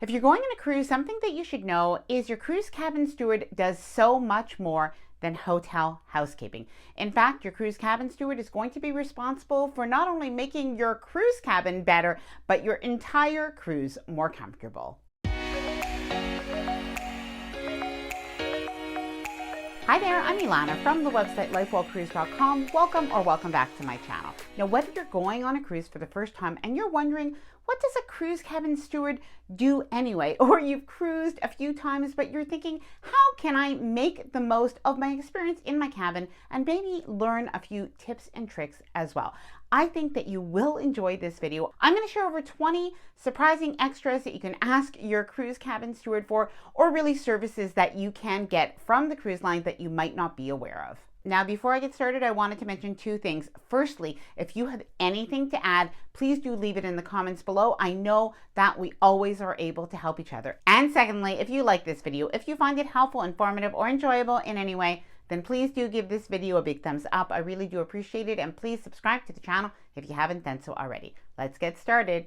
If you're going on a cruise, something that you should know is your cruise cabin steward does so much more than hotel housekeeping. In fact, your cruise cabin steward is going to be responsible for not only making your cruise cabin better, but your entire cruise more comfortable. Hi there, I'm Ilana from the website lifewellcruise.com. Welcome back to my channel. Now, whether you're going on a cruise for the first time and you're wondering, what does a cruise cabin steward do anyway? Or you've cruised a few times, but you're thinking, how can I make the most of my experience in my cabin and maybe learn a few tips and tricks as well? I think that you will enjoy this video. I'm going to share over 20 surprising extras that you can ask your cruise cabin steward for, or really services that you can get from the cruise line that you might not be aware of. Now, before I get started, I wanted to mention two things. Firstly, if you have anything to add, please do leave it in the comments below. I know that we always are able to help each other. And secondly, if you like this video, if you find it helpful, informative, or enjoyable in any way, then please do give this video a big thumbs up. I really do appreciate it. And please subscribe to the channel if you haven't done so already. Let's get started.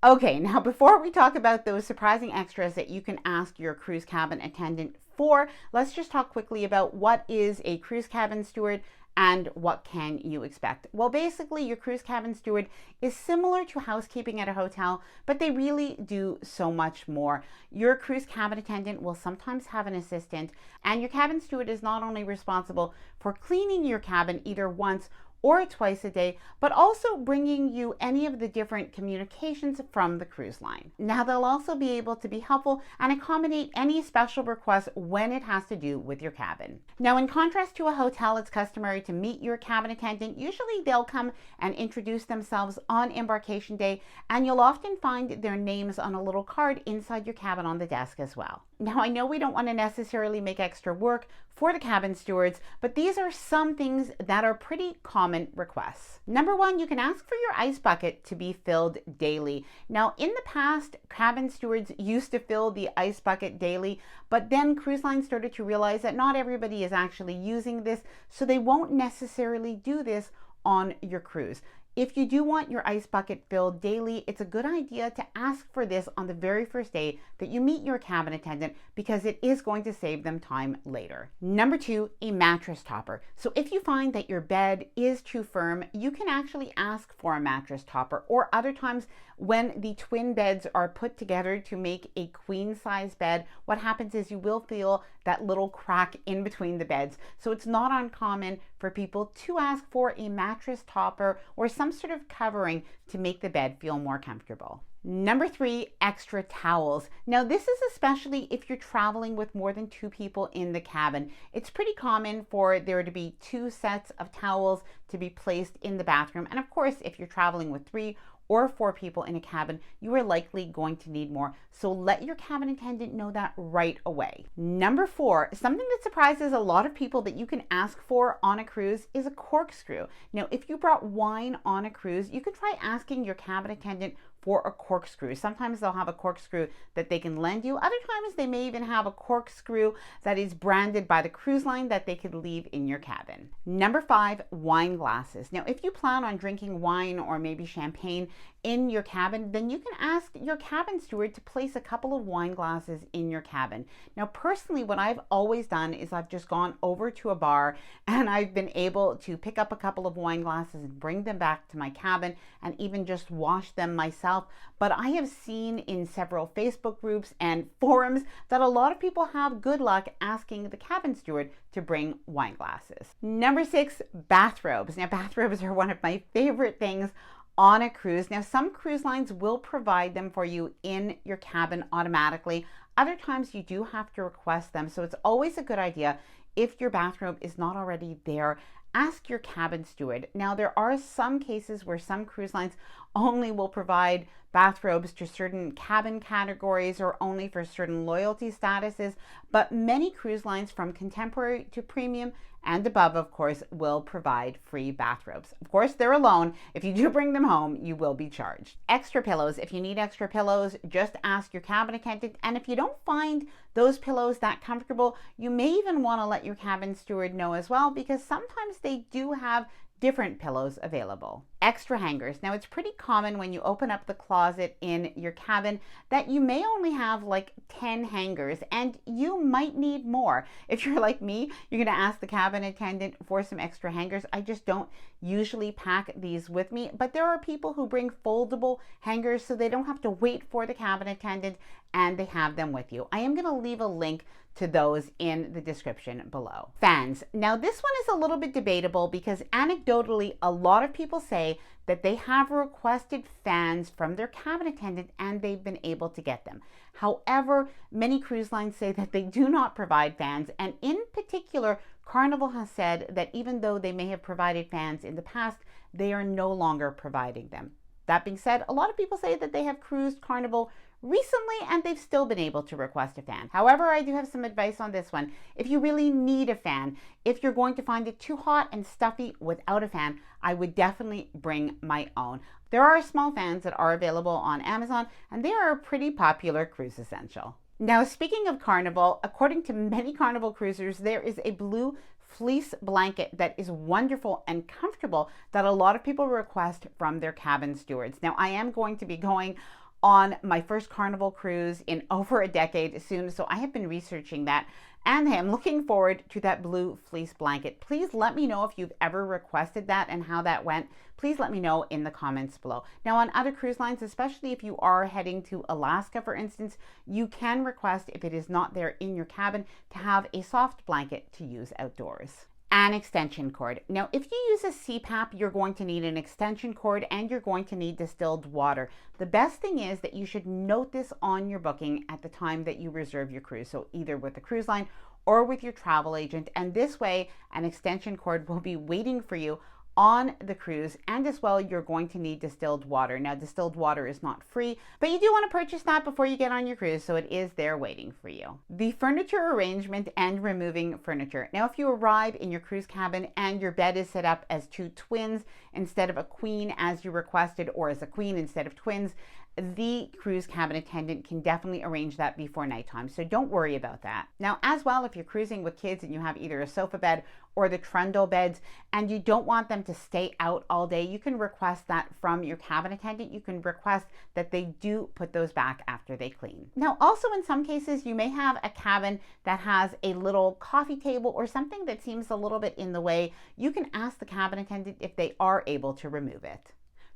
Okay, now before we talk about those surprising extras that you can ask your cruise cabin attendant for, let's just talk quickly about what is a cruise cabin steward and what can you expect. Well, basically, your cruise cabin steward is similar to housekeeping at a hotel, but they really do so much more. Your cruise cabin attendant will sometimes have an assistant, and your cabin steward is not only responsible for cleaning your cabin either once or twice a day, but also bringing you any of the different communications from the cruise line. Now, they'll also be able to be helpful and accommodate any special requests when it has to do with your cabin. Now, in contrast to a hotel, it's customary to meet your cabin attendant. Usually they'll come and introduce themselves on embarkation day, and you'll often find their names on a little card inside your cabin on the desk as well. Now, I know we don't want to necessarily make extra work for the cabin stewards, but these are some things that are pretty common requests. Number one, you can ask for your ice bucket to be filled daily. Now, in the past, cabin stewards used to fill the ice bucket daily, but then cruise lines started to realize that not everybody is actually using this, so they won't necessarily do this on your cruise. If you do want your ice bucket filled daily, it's a good idea to ask for this on the very first day that you meet your cabin attendant, because it is going to save them time later. Number two, a mattress topper. So if you find that your bed is too firm, you can actually ask for a mattress topper, or other times when the twin beds are put together to make a queen size bed, what happens is you will feel that little crack in between the beds. So it's not uncommon for people to ask for a mattress topper or some sort of covering to make the bed feel more comfortable. Number three, extra towels. Now, this is especially if you're traveling with more than two people in the cabin. It's pretty common for there to be 2 sets of towels to be placed in the bathroom. And of course, if you're traveling with 3 or 4 people in a cabin, you are likely going to need more. So let your cabin attendant know that right away. Number four, something that surprises a lot of people that you can ask for on a cruise is a corkscrew. Now, if you brought wine on a cruise, you could try asking your cabin attendant for a corkscrew. Sometimes they'll have a corkscrew that they can lend you. Other times they may even have a corkscrew that is branded by the cruise line that they could leave in your cabin. Number five, wine glasses. Now, if you plan on drinking wine or maybe champagne in your cabin, then you can ask your cabin steward to place a couple of wine glasses in your cabin. Now, personally, what I've always done is I've just gone over to a bar and I've been able to pick up a couple of wine glasses and bring them back to my cabin and even just wash them myself. But I have seen in several Facebook groups and forums that a lot of people have good luck asking the cabin steward to bring wine glasses. Number six, bathrobes. Now, bathrobes are one of my favorite things on a cruise. Now, some cruise lines will provide them for you in your cabin automatically. Other times you do have to request them. So it's always a good idea, if your bathrobe is not already there, ask your cabin steward. Now, there are some cases where some cruise lines only will provide bathrobes to certain cabin categories or only for certain loyalty statuses, but many cruise lines from contemporary to premium and above, of course, will provide free bathrobes. Of course, they're alone. If you do bring them home, you will be charged. Extra pillows. If you need extra pillows, just ask your cabin attendant. And if you don't find those pillows that comfortable, you may even want to let your cabin steward know as well, because sometimes they do have different pillows available. extra hangers. Now it's pretty common when you open up the closet in your cabin that you may only have like 10 hangers, and you might need more. If you're like me, you're going to ask the cabin attendant for some extra hangers. I just don't usually pack these with me, but there are people who bring foldable hangers so they don't have to wait for the cabin attendant and they have them with you. I am going to leave a link to those in the description below. Fans. Now this one is a little bit debatable because anecdotally, a lot of people say that they have requested fans from their cabin attendant and they've been able to get them. However, many cruise lines say that they do not provide fans, and in particular, Carnival has said that even though they may have provided fans in the past, they are no longer providing them. That being said, a lot of people say that they have cruised Carnival recently and they've still been able to request a fan. However, I do have some advice on this one. If you really need a fan, if you're going to find it too hot and stuffy without a fan, I would definitely bring my own. There are small fans that are available on Amazon, and they are a pretty popular cruise essential. Now, speaking of Carnival, according to many Carnival cruisers, there is a blue fleece blanket that is wonderful and comfortable that a lot of people request from their cabin stewards. Now, I am going to be going on my first Carnival cruise in over a decade soon, so I have been researching that and I am looking forward to that blue fleece blanket. Please let me know if you've ever requested that and how that went. Please let me know in the comments below. Now, on other cruise lines, especially if you are heading to Alaska, for instance, you can request, if it is not there in your cabin, to have a soft blanket to use outdoors. An extension cord. Now, if you use a CPAP, you're going to need an extension cord and you're going to need distilled water. The best thing is that you should note this on your booking at the time that you reserve your cruise. So either with the cruise line or with your travel agent. And this way, an extension cord will be waiting for you on the cruise, and as well you're going to need distilled water. Now, distilled water is not free, but you do want to purchase that before you get on your cruise, so it is there waiting for you. The furniture arrangement and removing furniture. Now, if you arrive in your cruise cabin and your bed is set up as 2 twins instead of a queen as you requested, or as a queen instead of twins, the cruise cabin attendant can definitely arrange that before nighttime, so don't worry about that. Now, as well, if you're cruising with kids and you have either a sofa bed or the trundle beds and you don't want them to stay out all day, you can request that from your cabin attendant. You can request that they do put those back after they clean. Now, also in some cases, you may have a cabin that has a little coffee table or something that seems a little bit in the way. You can ask the cabin attendant if they are able to remove it.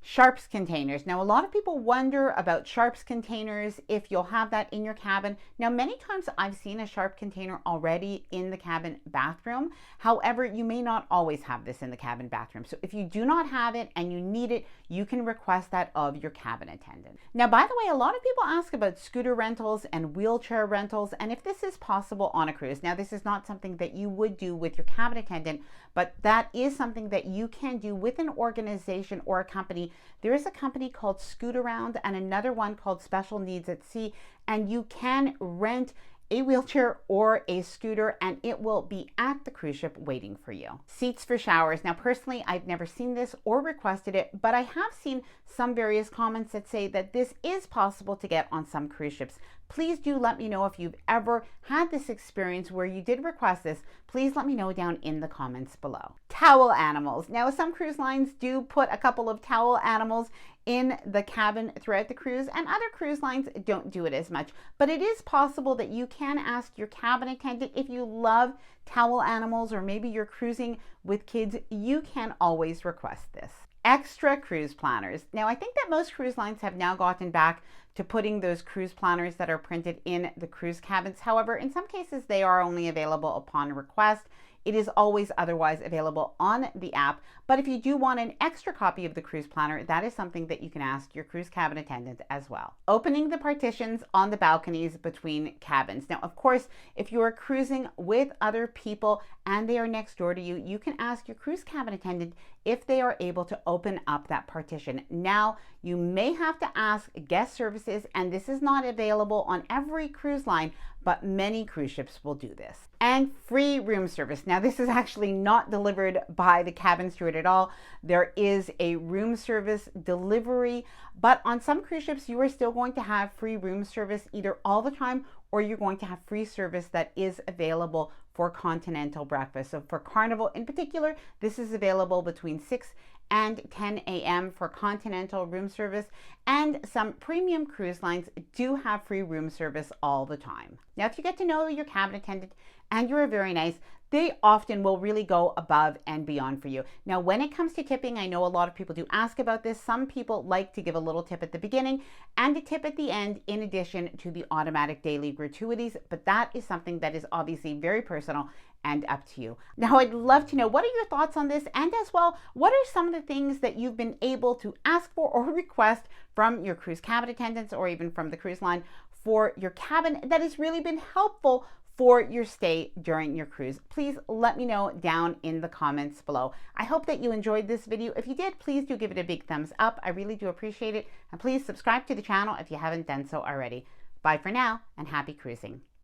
Sharps containers. Now, a lot of people wonder about sharps containers, if you'll have that in your cabin. Now, many times I've seen a sharp container already in the cabin bathroom. However, you may not always have this in the cabin bathroom. So if you do not have it and you need it, you can request that of your cabin attendant. Now, by the way, a lot of people ask about scooter rentals and wheelchair rentals, and if this is possible on a cruise. Now, this is not something that you would do with your cabin attendant, but that is something that you can do with an organization or a company. There is a company called Scoot Around and another one called Special Needs at Sea, and you can rent a wheelchair or a scooter and it will be at the cruise ship waiting for you. Seats for showers. Now, personally, I've never seen this or requested it, but I have seen some various comments that say that this is possible to get on some cruise ships. Please do let me know if you've ever had this experience where you did request this. Please let me know down in the comments below. Towel animals. Now, some cruise lines do put a couple of towel animals in the cabin throughout the cruise, and other cruise lines don't do it as much. But it is possible that you can ask your cabin attendant if you love towel animals, or maybe you're cruising with kids, you can always request this. Extra cruise planners. Now, I think that most cruise lines have now gotten back to putting those cruise planners that are printed in the cruise cabins. However, in some cases, they are only available upon request. It is always otherwise available on the app, but if you do want an extra copy of the cruise planner, that is something that you can ask your cruise cabin attendant as well. Opening the partitions on the balconies between cabins. Now, of course, if you are cruising with other people and they are next door to you, you can ask your cruise cabin attendant if they are able to open up that partition. Now, you may have to ask guest services, and this is not available on every cruise line, but many cruise ships will do this. And free room service. Now, this is actually not delivered by the cabin steward at all. There is a room service delivery, but on some cruise ships, you are still going to have free room service either all the time, or you're going to have free service that is available for continental breakfast. So for Carnival in particular, this is available between 6 and 10 a.m. for continental room service, and some premium cruise lines do have free room service all the time. Now, if you get to know your cabin attendant and you're very nice, they often will really go above and beyond for you. Now, when it comes to tipping, I know a lot of people do ask about this. Some people like to give a little tip at the beginning and a tip at the end in addition to the automatic daily gratuities, but that is something that is obviously very personal and up to you. Now, I'd love to know, what are your thoughts on this? And as well, what are some of the things that you've been able to ask for or request from your cruise cabin attendants or even from the cruise line for your cabin that has really been helpful for your stay during your cruise? Please let me know down in the comments below. I hope that you enjoyed this video. If you did, please do give it a big thumbs up. I really do appreciate it. And please subscribe to the channel if you haven't done so already. Bye for now and happy cruising.